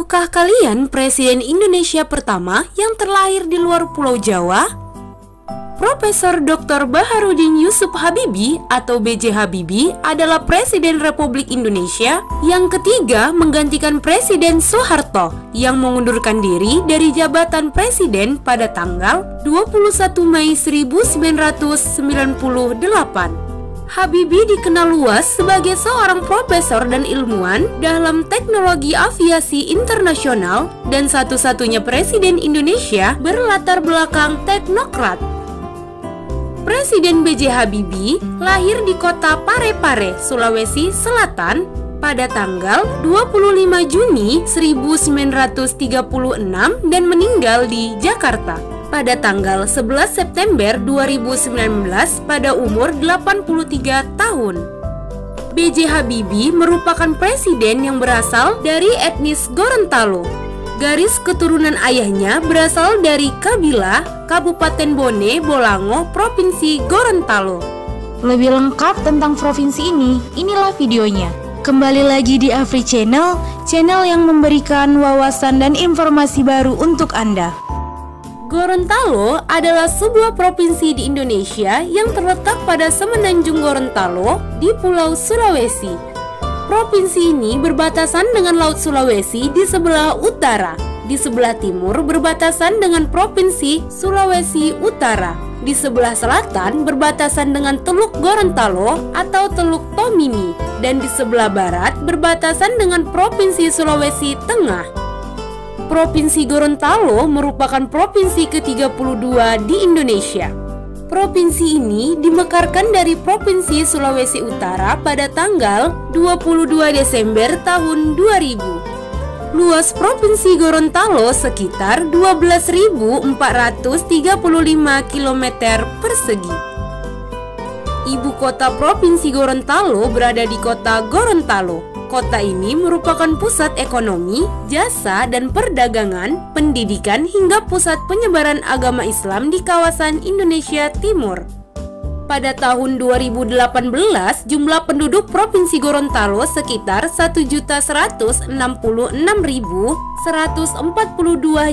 Tahukah kalian Presiden Indonesia pertama yang terlahir di luar Pulau Jawa? Profesor Dr. Baharudin Yusuf Habibie atau B.J. Habibie adalah Presiden Republik Indonesia yang ketiga menggantikan Presiden Soeharto yang mengundurkan diri dari jabatan Presiden pada tanggal 21 Mei 1998. Habibie dikenal luas sebagai seorang profesor dan ilmuwan dalam teknologi aviasi internasional dan satu-satunya Presiden Indonesia berlatar belakang teknokrat. Presiden B.J. Habibie lahir di kota Parepare, Sulawesi Selatan pada tanggal 25 Juni 1936 dan meninggal di Jakarta pada tanggal 11 September 2019 pada umur 83 tahun. B.J. Habibie merupakan presiden yang berasal dari etnis Gorontalo. Garis keturunan ayahnya berasal dari Kabila, Kabupaten Bone Bolango, Provinsi Gorontalo. Lebih lengkap tentang provinsi ini, inilah videonya. Kembali lagi di Afri Channel, channel yang memberikan wawasan dan informasi baru untuk Anda. Gorontalo adalah sebuah provinsi di Indonesia yang terletak pada semenanjung Gorontalo di Pulau Sulawesi. Provinsi ini berbatasan dengan Laut Sulawesi di sebelah utara. Di sebelah timur berbatasan dengan Provinsi Sulawesi Utara. Di sebelah selatan berbatasan dengan Teluk Gorontalo atau Teluk Tomini. Dan di sebelah barat berbatasan dengan Provinsi Sulawesi Tengah. Provinsi Gorontalo merupakan provinsi ke-32 di Indonesia. Provinsi ini dimekarkan dari Provinsi Sulawesi Utara pada tanggal 22 Desember tahun 2000. Luas Provinsi Gorontalo sekitar 12.435 km persegi. Ibu kota Provinsi Gorontalo berada di kota Gorontalo. Kota ini merupakan pusat ekonomi, jasa, dan perdagangan, pendidikan, hingga pusat penyebaran agama Islam di kawasan Indonesia Timur. Pada tahun 2018, jumlah penduduk Provinsi Gorontalo sekitar 1.166.142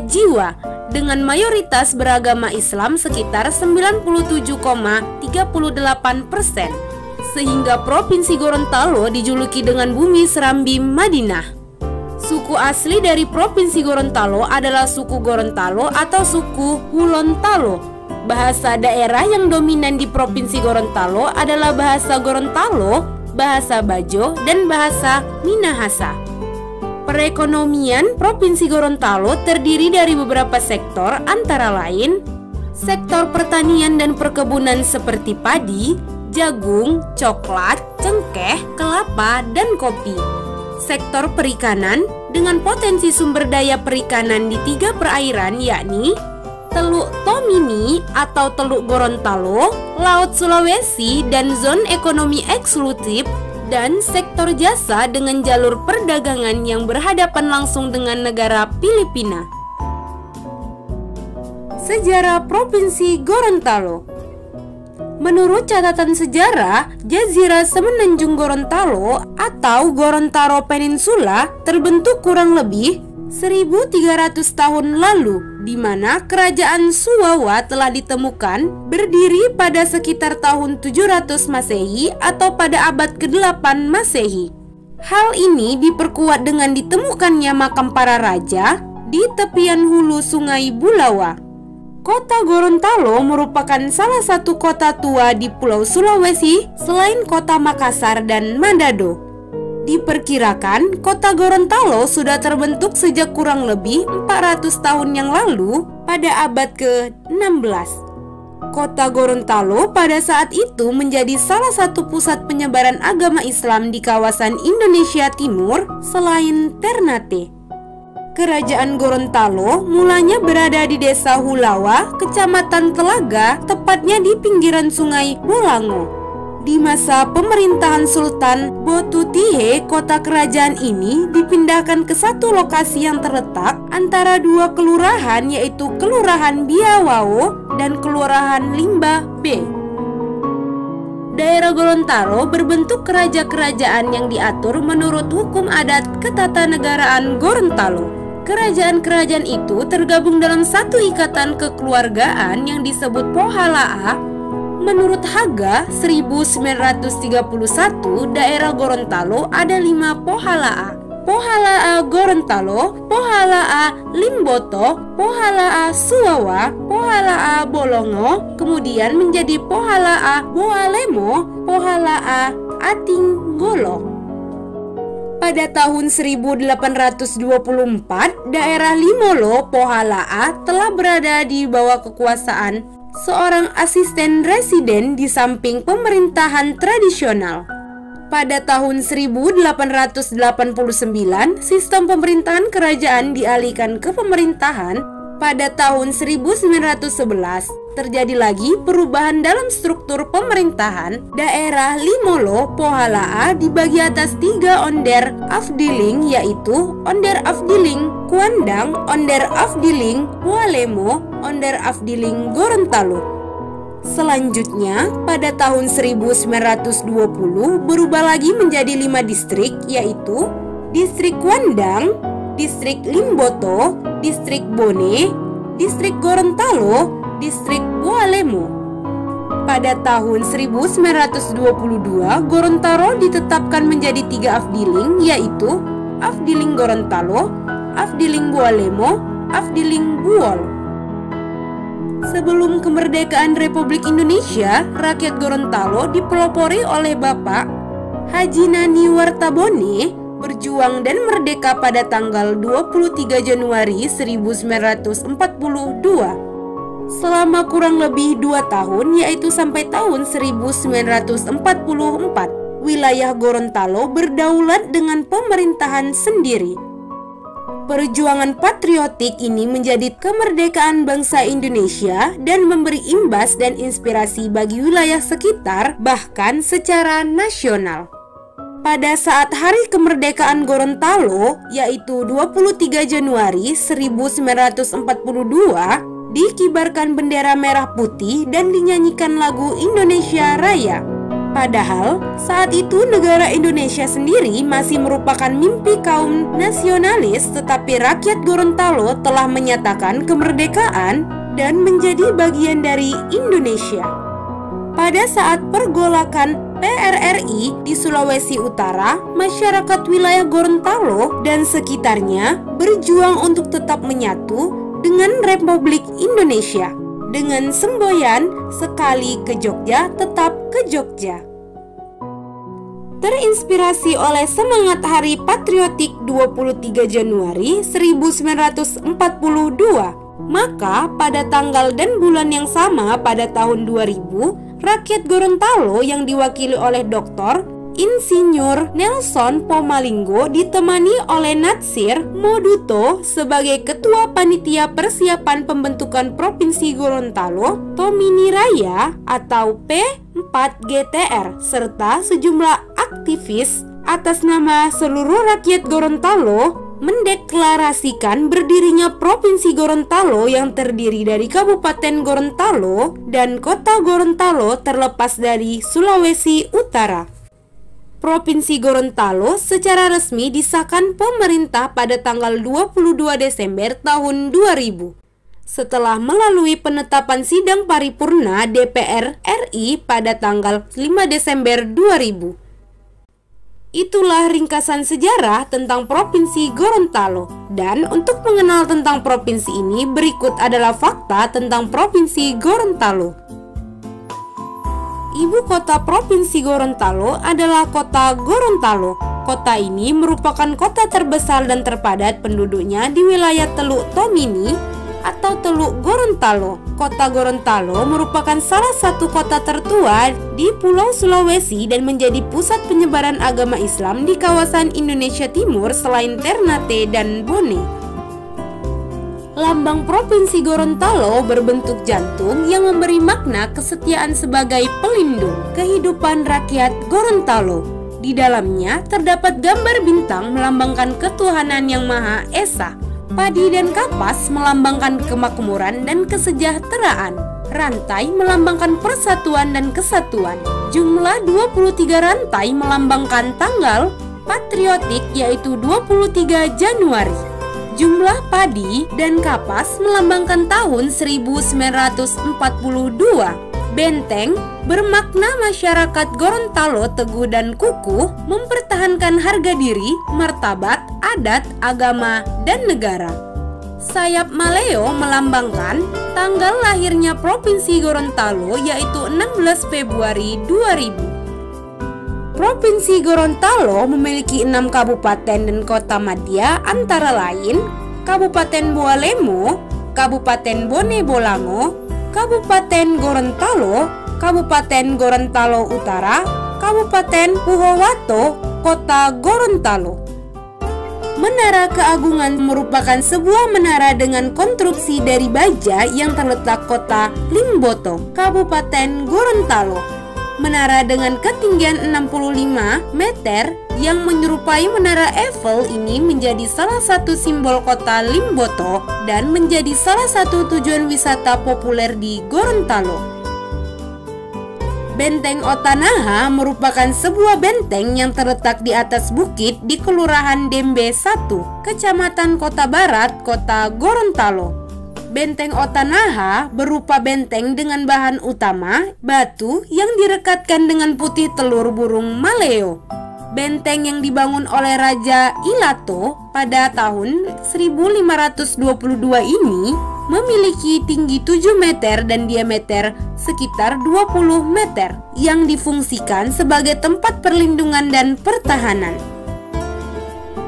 jiwa, dengan mayoritas beragama Islam sekitar 97,38%. Sehingga Provinsi Gorontalo dijuluki dengan bumi serambi Madinah. Suku asli dari Provinsi Gorontalo adalah suku Gorontalo atau suku Wulontalo. Bahasa daerah yang dominan di Provinsi Gorontalo adalah bahasa Gorontalo, bahasa Bajo, dan bahasa Minahasa. Perekonomian Provinsi Gorontalo terdiri dari beberapa sektor antara lain sektor pertanian dan perkebunan seperti padi, jagung, coklat, cengkeh, kelapa, dan kopi. Sektor perikanan dengan potensi sumber daya perikanan di 3 perairan yakni Teluk Tomini atau Teluk Gorontalo, Laut Sulawesi, dan zona ekonomi eksklusif, dan sektor jasa dengan jalur perdagangan yang berhadapan langsung dengan negara Filipina. Sejarah Provinsi Gorontalo. Menurut catatan sejarah, Jazirah Semenanjung Gorontalo atau Gorontalo Peninsula terbentuk kurang lebih 1.300 tahun lalu, di mana Kerajaan Suwawa telah ditemukan berdiri pada sekitar tahun 700 Masehi atau pada abad ke-8 Masehi. Hal ini diperkuat dengan ditemukannya makam para raja di tepian hulu Sungai Bulawa. Kota Gorontalo merupakan salah satu kota tua di Pulau Sulawesi selain kota Makassar dan Manado. Diperkirakan kota Gorontalo sudah terbentuk sejak kurang lebih 400 tahun yang lalu pada abad ke-16. Kota Gorontalo pada saat itu menjadi salah satu pusat penyebaran agama Islam di kawasan Indonesia Timur selain Ternate. Kerajaan Gorontalo mulanya berada di Desa Hulawa, Kecamatan Telaga, tepatnya di pinggiran Sungai Bolango. Di masa pemerintahan Sultan Botutihe, kota kerajaan ini dipindahkan ke satu lokasi yang terletak antara 2 kelurahan, yaitu Kelurahan Biawao dan Kelurahan Limba B. Daerah Gorontalo berbentuk kerajaan yang diatur menurut hukum adat ketatanegaraan Gorontalo. Kerajaan-kerajaan itu tergabung dalam satu ikatan kekeluargaan yang disebut Pohala'a. Menurut Haga 1931, daerah Gorontalo ada 5 Pohala'a. Pohala'a Gorontalo, Pohala'a Limboto, Pohala'a Suwawa, Pohala'a Bolongo, kemudian menjadi Pohala'a Boalemo, Pohala'a Atinggolo. Pada tahun 1824, daerah Limolo, Pohala'a telah berada di bawah kekuasaan seorang asisten residen di samping pemerintahan tradisional. Pada tahun 1889, sistem pemerintahan kerajaan dialihkan ke pemerintahan. Pada tahun 1911, terjadi lagi perubahan dalam struktur pemerintahan. Daerah Limolo, Pohala'a dibagi atas 3 onder afdeling, yaitu onder afdeling Kuandang, onder afdeling Boalemo, onder afdeling Gorontalo. Selanjutnya, pada tahun 1920 berubah lagi menjadi 5 distrik, yaitu Distrik Kuandang, Distrik Limboto, Distrik Bone, Distrik Gorontalo, Distrik Boalemo. Pada tahun 1922, Gorontalo ditetapkan menjadi 3 afdeling, yaitu Afdeling Gorontalo, Afdeling Boalemo, Afdeling Buol. Sebelum kemerdekaan Republik Indonesia, rakyat Gorontalo dipelopori oleh Bapak Haji Nani Wartabone berjuang dan merdeka pada tanggal 23 Januari 1942. Selama kurang lebih 2 tahun, yaitu sampai tahun 1944, wilayah Gorontalo berdaulat dengan pemerintahan sendiri. Perjuangan patriotik ini menjadi kemerdekaan bangsa Indonesia dan memberi imbas dan inspirasi bagi wilayah sekitar, bahkan secara nasional. Pada saat hari kemerdekaan Gorontalo, yaitu 23 Januari 1942, dikibarkan bendera merah putih dan dinyanyikan lagu Indonesia Raya. Padahal saat itu negara Indonesia sendiri masih merupakan mimpi kaum nasionalis, tetapi rakyat Gorontalo telah menyatakan kemerdekaan dan menjadi bagian dari Indonesia. Pada saat pergolakan PRRI di Sulawesi Utara, masyarakat wilayah Gorontalo dan sekitarnya berjuang untuk tetap menyatu dengan Republik Indonesia. Dengan semboyan, sekali ke Jogja, tetap ke Jogja. Terinspirasi oleh semangat Hari Patriotik 23 Januari 1942, maka pada tanggal dan bulan yang sama pada tahun 2000, rakyat Gorontalo yang diwakili oleh Dr. Insinyur Nelson Pomalinggo ditemani oleh Natsir Moduto sebagai Ketua Panitia Persiapan Pembentukan Provinsi Gorontalo, Tomini Raya atau P4GTR, serta sejumlah aktivis atas nama seluruh rakyat Gorontalo mendeklarasikan berdirinya Provinsi Gorontalo yang terdiri dari Kabupaten Gorontalo dan Kota Gorontalo terlepas dari Sulawesi Utara. Provinsi Gorontalo secara resmi disahkan pemerintah pada tanggal 22 Desember tahun 2000 setelah melalui penetapan sidang paripurna DPR RI pada tanggal 5 Desember 2000. Itulah ringkasan sejarah tentang Provinsi Gorontalo. Dan untuk mengenal tentang provinsi ini, berikut adalah fakta tentang Provinsi Gorontalo. Ibu kota Provinsi Gorontalo adalah kota Gorontalo. Kota ini merupakan kota terbesar dan terpadat penduduknya di wilayah Teluk Tomini atau Teluk Gorontalo. Kota Gorontalo merupakan salah satu kota tertua di Pulau Sulawesi dan menjadi pusat penyebaran agama Islam di kawasan Indonesia Timur selain Ternate dan Bone. Lambang Provinsi Gorontalo berbentuk jantung yang memberi makna kesetiaan sebagai pelindung kehidupan rakyat Gorontalo. Di dalamnya terdapat gambar bintang melambangkan ketuhanan yang Maha Esa. Padi dan kapas melambangkan kemakmuran dan kesejahteraan. Rantai melambangkan persatuan dan kesatuan. Jumlah 23 rantai melambangkan tanggal patriotik, yaitu 23 Januari. Jumlah padi dan kapas melambangkan tahun 1942. Benteng bermakna masyarakat Gorontalo teguh dan kukuh mempertahankan harga diri, martabat, adat, agama, dan negara. Sayap Maleo melambangkan tanggal lahirnya Provinsi Gorontalo, yaitu 16 Februari 2000. Provinsi Gorontalo memiliki 6 kabupaten dan kota madya, antara lain Kabupaten Boalemo, Kabupaten Bone Bolango, Kabupaten Gorontalo, Kabupaten Gorontalo Utara, Kabupaten Puhowato, Kota Gorontalo. Menara Keagungan merupakan sebuah menara dengan konstruksi dari baja yang terletak kota Limboto, Kabupaten Gorontalo. Menara dengan ketinggian 65 meter yang menyerupai Menara Eiffel ini menjadi salah satu simbol kota Limboto dan menjadi salah satu tujuan wisata populer di Gorontalo. Benteng Otanaha merupakan sebuah benteng yang terletak di atas bukit di Kelurahan Dembe 1, Kecamatan Kota Barat, Kota Gorontalo. Benteng Otanaha berupa benteng dengan bahan utama batu yang direkatkan dengan putih telur burung maleo. Benteng yang dibangun oleh Raja Ilato pada tahun 1522 ini memiliki tinggi 7 meter dan diameter sekitar 20 meter yang difungsikan sebagai tempat perlindungan dan pertahanan.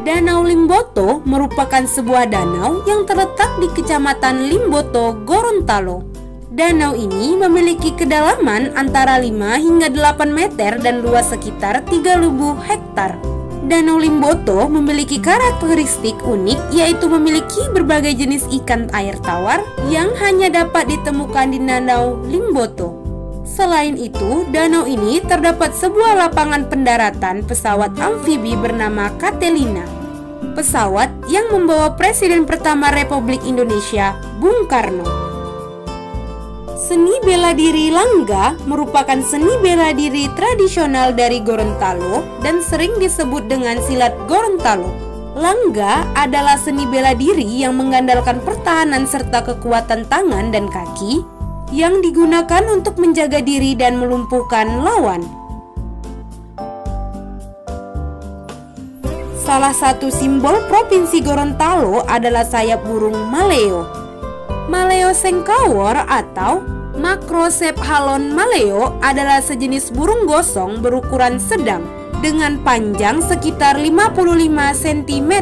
Danau Limboto merupakan sebuah danau yang terletak di Kecamatan Limboto, Gorontalo. Danau ini memiliki kedalaman antara 5 hingga 8 meter dan luas sekitar 3.000 hektar. Danau Limboto memiliki karakteristik unik, yaitu memiliki berbagai jenis ikan air tawar yang hanya dapat ditemukan di Danau Limboto. Selain itu, danau ini terdapat sebuah lapangan pendaratan pesawat amfibi bernama Katelina. Pesawat yang membawa Presiden pertama Republik Indonesia, Bung Karno. Seni bela diri Langga merupakan seni bela diri tradisional dari Gorontalo dan sering disebut dengan silat Gorontalo. Langga adalah seni bela diri yang mengandalkan pertahanan serta kekuatan tangan dan kaki yang digunakan untuk menjaga diri dan melumpuhkan lawan. Salah satu simbol Provinsi Gorontalo adalah sayap burung maleo. Maleo sengkawor atau Macrocephalon maleo adalah sejenis burung gosong berukuran sedang dengan panjang sekitar 55 cm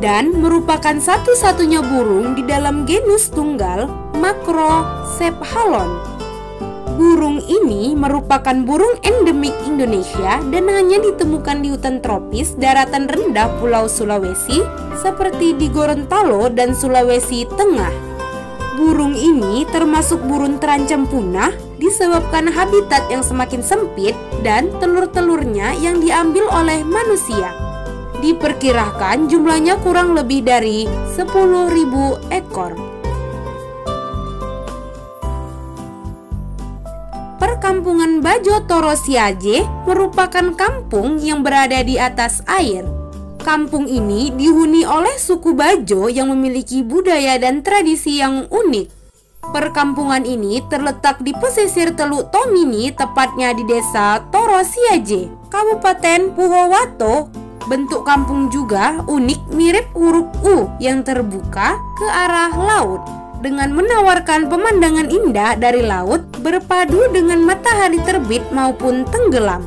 dan merupakan satu-satunya burung di dalam genus tunggal Macrocephalon. Burung ini merupakan burung endemik Indonesia dan hanya ditemukan di hutan tropis daratan rendah Pulau Sulawesi seperti di Gorontalo dan Sulawesi Tengah. Burung ini termasuk burung terancam punah disebabkan habitat yang semakin sempit dan telur-telurnya yang diambil oleh manusia. Diperkirakan jumlahnya kurang lebih dari 10.000 ekor. Perkampungan Bajo Toro Siaje merupakan kampung yang berada di atas air. Kampung ini dihuni oleh suku Bajo yang memiliki budaya dan tradisi yang unik. Perkampungan ini terletak di pesisir Teluk Tomini, tepatnya di desa Toro Siaje, Kabupaten Puhowato. Bentuk kampung juga unik, mirip huruf U yang terbuka ke arah laut, dengan menawarkan pemandangan indah dari laut berpadu dengan matahari terbit maupun tenggelam.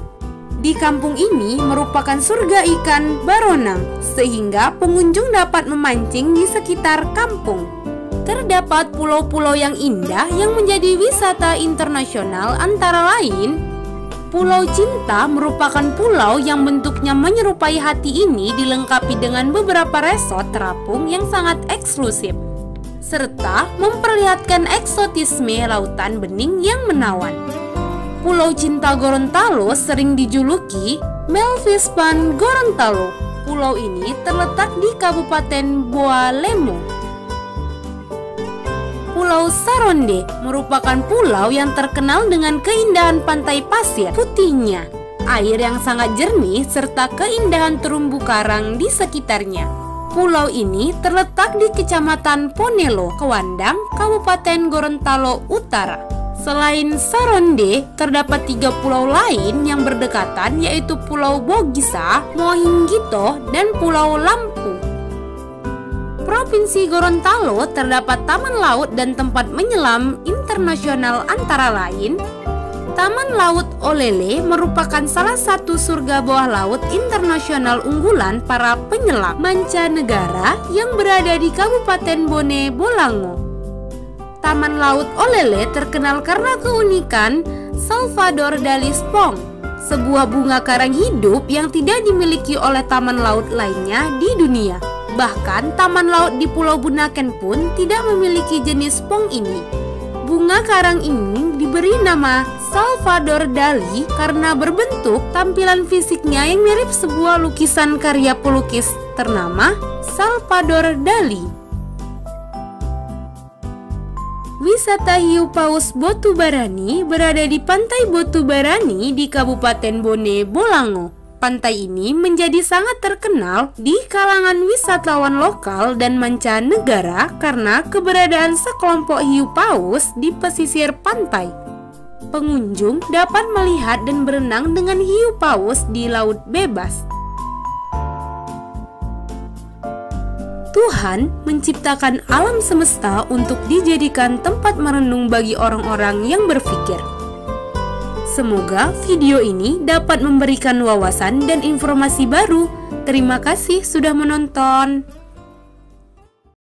Di kampung ini merupakan surga ikan baronang, sehingga pengunjung dapat memancing di sekitar kampung. Terdapat pulau-pulau yang indah yang menjadi wisata internasional, antara lain Pulau Cinta merupakan pulau yang bentuknya menyerupai hati. Ini dilengkapi dengan beberapa resort terapung yang sangat eksklusif, serta memperlihatkan eksotisme lautan bening yang menawan. Pulau Cinta Gorontalo sering dijuluki Melvispan Gorontalo. Pulau ini terletak di Kabupaten Boalemo. Pulau Saronde merupakan pulau yang terkenal dengan keindahan pantai pasir putihnya, air yang sangat jernih, serta keindahan terumbu karang di sekitarnya. Pulau ini terletak di Kecamatan Ponelo, Kewandang, Kabupaten Gorontalo Utara. Selain Saronde, terdapat 3 pulau lain yang berdekatan, yaitu Pulau Bogisa, Mohinggito, dan Pulau Lampu. Provinsi Gorontalo terdapat taman laut dan tempat menyelam internasional antara lain. Taman Laut Olele merupakan salah satu surga bawah laut internasional unggulan para penyelam mancanegara yang berada di Kabupaten Bone Bolango. Taman Laut Olele terkenal karena keunikan Salvador Dali Spong, sebuah bunga karang hidup yang tidak dimiliki oleh taman laut lainnya di dunia. Bahkan taman laut di Pulau Bunaken pun tidak memiliki jenis spong ini. Bunga karang ini diberi nama Salvador Dali karena berbentuk tampilan fisiknya yang mirip sebuah lukisan karya pelukis ternama Salvador Dali. Wisata hiu paus Botubarani berada di Pantai Botubarani di Kabupaten Bone Bolango. Pantai ini menjadi sangat terkenal di kalangan wisatawan lokal dan mancanegara karena keberadaan sekelompok hiu paus di pesisir pantai. Pengunjung dapat melihat dan berenang dengan hiu paus di laut bebas. Tuhan menciptakan alam semesta untuk dijadikan tempat merenung bagi orang-orang yang berpikir. Semoga video ini dapat memberikan wawasan dan informasi baru. Terima kasih sudah menonton.